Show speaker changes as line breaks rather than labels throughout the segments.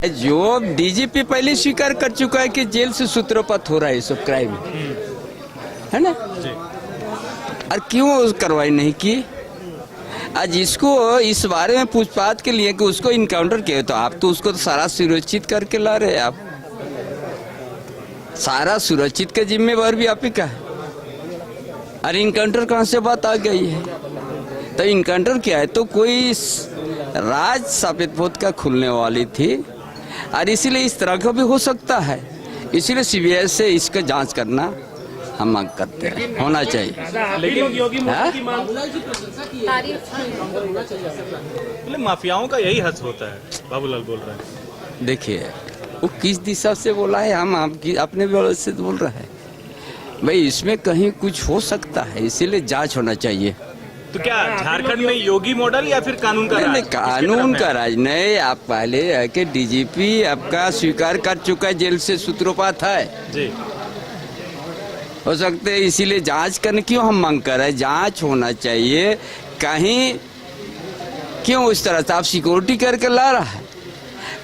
जो डीजीपी पहले स्वीकार कर चुका है कि जेल से सूत्रपात हो रहा है, सब क्राइम है ना। और क्यों कार्रवाई नहीं की? आज इसको इस बारे में पूछताछ के लिए कि उसको इनकाउंटर किया, तो आप तो उसको तो सारा सुरक्षित करके ला रहे हैं। आप सारा सुरक्षित का जिम्मेवार भी आप ही का है। अरे इनकाउंटर कहाँ से बात आ गई है? तो इनकाउंटर क्या है? तो कोई राज साबित पोत का खुलने वाली थी, और इसीलिए इस तरह का भी हो सकता है। इसीलिए सीबीआई से इसका जांच करना हम मांग करते हैं, होना चाहिए।
लेकिन योगी की मांग माफियाओं का यही हद होता है, बाबूलाल बोल रहे हैं।
देखिए वो किस दिशा से बोला है, हम आपकी अपने व्यवस्था से बोल रहे हैं भाई, इसमें कहीं कुछ हो सकता है, इसीलिए जांच होना चाहिए।
तो क्या झारखंड में योगी मॉडल या फिर कानून का राज?
नहीं, कानून का राज नहीं। आप पहले है कि डीजीपी आपका स्वीकार कर चुका है जेल से सूत्रपात है
जी,
हो सकते हैं, इसीलिए जांच करने क्यों हम मांग कर रहे हैं? जांच होना चाहिए। कहीं क्यों इस तरह से आप सिक्योरिटी करके ला रहा है?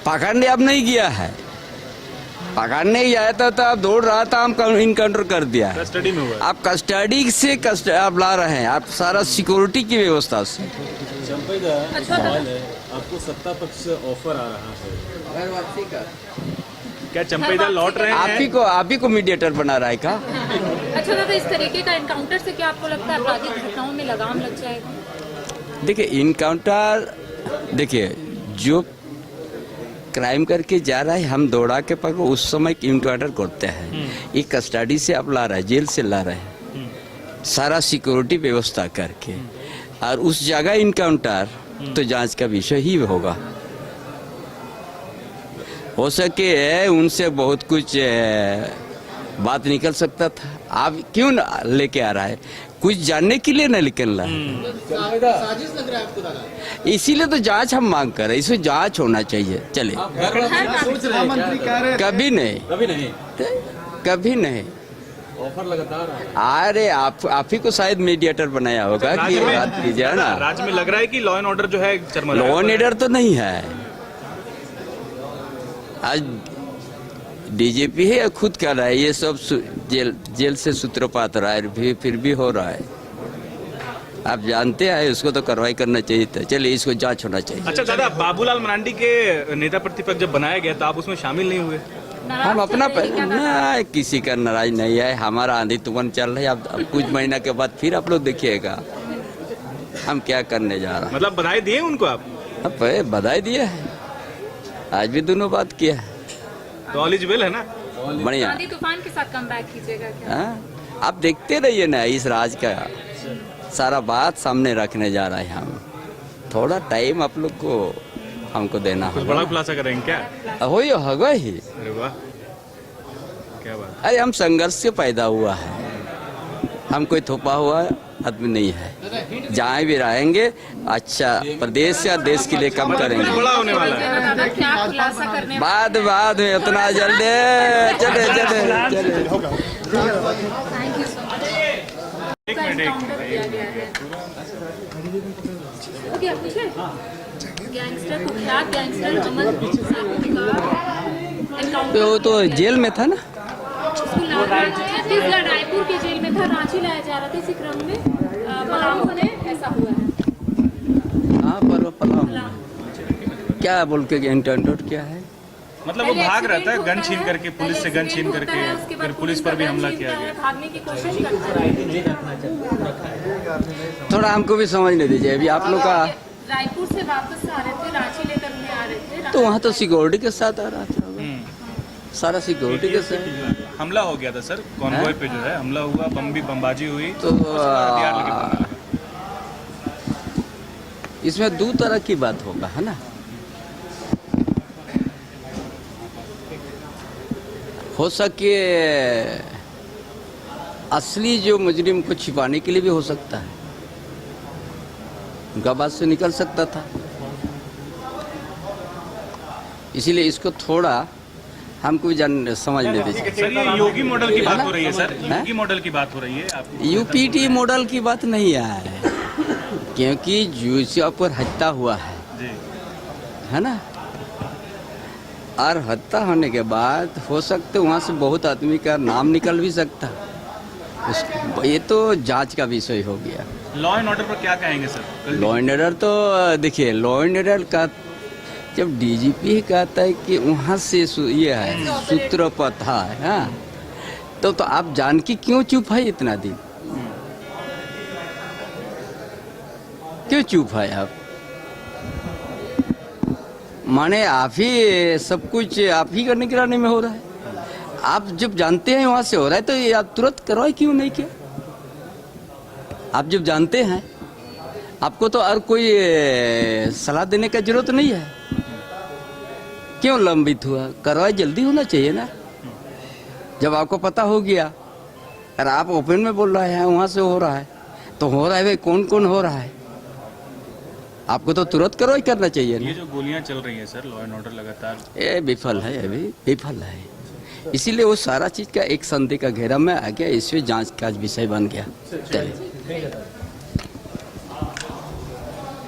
पकड़ने अब नहीं गया है, पकड़ने गया था तो आप दौड़ रहा था, हम इनकाउंटर कर दिया है।
कस्टडी में हुआ है।
आप कस्टडी से आप ला रहे हैं, आप सारा सिक्योरिटी की व्यवस्था से।
सवाल है, आपको सत्ता पक्ष से ऑफर आ रहा है,
क्या चंपेदा लौट रहे हैं?
आप ही को मीडिएटर बना रहा है का?
अच्छा दादा, इस तरीके का इनकाउंटर से क्या आपको लगता है आपराधिक घटनाओं में लगाम लग जाएगा?
देखिए इनकाउंटर, देखिए जो क्राइम करके जा रहा है हम दौड़ा के पकड़ो, उस समय इनकाउंटर करते हैं। ये कस्टडी से आप ला रहा है, जेल से ला रहे हैं, सारा सिक्योरिटी व्यवस्था करके, और उस जगह इनकाउंटर तो जांच का विषय ही होगा। हो सके उनसे बहुत कुछ बात निकल सकता था। आप क्यों लेके आ रहा है? कुछ जानने के लिए न निकल रहा है,
साजिश लग रहा है आपको दादा?
इसीलिए तो जांच हम मांग कर रहे हैं। इसमें जांच होना चाहिए। चले कभी नहीं, कभी नहीं।
ऑफर लगातार
अरे आप ही को शायद मीडिएटर बनाया होगा कि बात कीजिए ना।
राज्य में लग रहा है कि लॉ एंड ऑर्डर जो है चरमरा।
लॉ एंड ऑर्डर तो नहीं है। आज डीजीपी है खुद कह रहा है ये सब जेल से सूत्रपात रहा है, फिर भी हो रहा है। आप जानते हैं उसको तो कार्रवाई करना चाहिए था। चलिए इसको जांच होना चाहिए।
अच्छा दादा, बाबूलाल मरांडी के नेता प्रतिपक्ष जब बनाया गया तो आप उसमें शामिल नहीं हुए?
हम अपना ना किसी का नाराज नहीं है। हमारा आंधी तूफान चल रहा है। अब कुछ महीना के बाद फिर आप लोग देखिएगा हम क्या करने जा रहे हैं।
मतलब बधाई दिए उनको आप?
अब बधाई दिया है, आज भी दोनों बात किया है।
तो एलिजिबल है ना?
बढ़िया।
आंधी तूफान के साथ कमबैक कीजिएगा क्या?
आप देखते रहिए ना, इस राज का सारा बात सामने रखने जा रहा है हम। थोड़ा टाइम आप लोग को हमको देना
कुछ
होगा।
बड़ा खुलासा करेंगे क्या?
हो होगा ही।
अरे वाह, क्या बात।
अरे हम संघर्ष से पैदा हुआ है, हम कोई थोपा हुआ आदमी नहीं है। जहाँ भी रहेंगे अच्छा प्रदेश या देश के लिए काम करेंगे।
बड़ा होने वाला है।
क्या खुलासा करने
बाद में उतना जल्दी चले चले।
Thank you so much.
एक मिनट,
किया गया है। क्या पूछे? गैंगस्टर, कुख्यात गैंगस्टर अमन का
वो तो जेल में था ना।
छत्तीसगढ़ रायपुर के जेल में था, रांची लाया जा रहा था। इसी क्रम में पलामू में ऐसा हुआ है।
हाँ क्या बोल के इंटरनेट क्या है?
मतलब वो भाग रहा था गन छीन करके, पुलिस से गन छीन करके, फिर पुलिस पर भी हमला किया गया।
भागने की कोशिश करता है।
थोड़ा हमको भी समझने दीजिए। अभी आप लोग का
रायपुर से वापस आ रहे थे, रांची लेकर उन्हें आ रहे थे,
तो वहाँ तो सिक्योरिटी के साथ आ रहा था, सारा सिक्योरिटी के साथ
हमला हो गया था सर, कॉन्वॉय पे जो है हमला हुआ, बमबाजी हुई।
तो इसमें दो तरह की बात होगा, है ना। हो सके असली जो मुजरिम को छिपाने के लिए भी हो सकता है, उनका बात से निकल सकता था। इसीलिए इसको थोड़ा हमको भी समझने दीजिए।
सर ये योगी मॉडल की बात हो रही है सर, योगी मॉडल की बात हो रही है। आप
यूपीटी मॉडल की बात नहीं है, क्योंकि जो पर हत्या हुआ है,
जी,
है ना। और हत्या होने के बाद हो सकते वहाँ से बहुत आदमी का नाम निकल भी सकता। ये तो जांच का विषय हो गया।
लॉ एंड ऑर्डर पर क्या कहेंगे सर? कल
लॉ एंड ऑर्डर तो देखिए, लॉ एंड ऑर्डर का जब डीजीपी कहता है कि वहाँ से ये है सूत्रपत है, हाँ, तो आप जान के क्यों चुप है इतना दिन? क्यों चुप है आप? माने आप ही सब कुछ आप ही का निगरानी में हो रहा है। आप जब जानते हैं वहाँ से हो रहा है तो ये आप तुरंत करवाए क्यों नहीं किया? आप जब जानते हैं, आपको तो और कोई सलाह देने का जरूरत नहीं है। क्यों लंबित हुआ? कार्रवाई जल्दी होना चाहिए ना। जब आपको पता हो गया और आप ओपन में बोल रहे हैं वहाँ से हो रहा है, तो हो रहा है भाई, कौन कौन हो रहा है? आपको तो तुरंत कार्रवाई करना चाहिए ना।
ये जो गोलियां चल रही हैं सर, लॉ एंड ऑर्डर लगातार
ये विफल है, अभी विफल है। इसीलिए वो सारा चीज का एक संदेह का घेरा में आ गया, इसमें जांच का विषय बन गया। चलिए।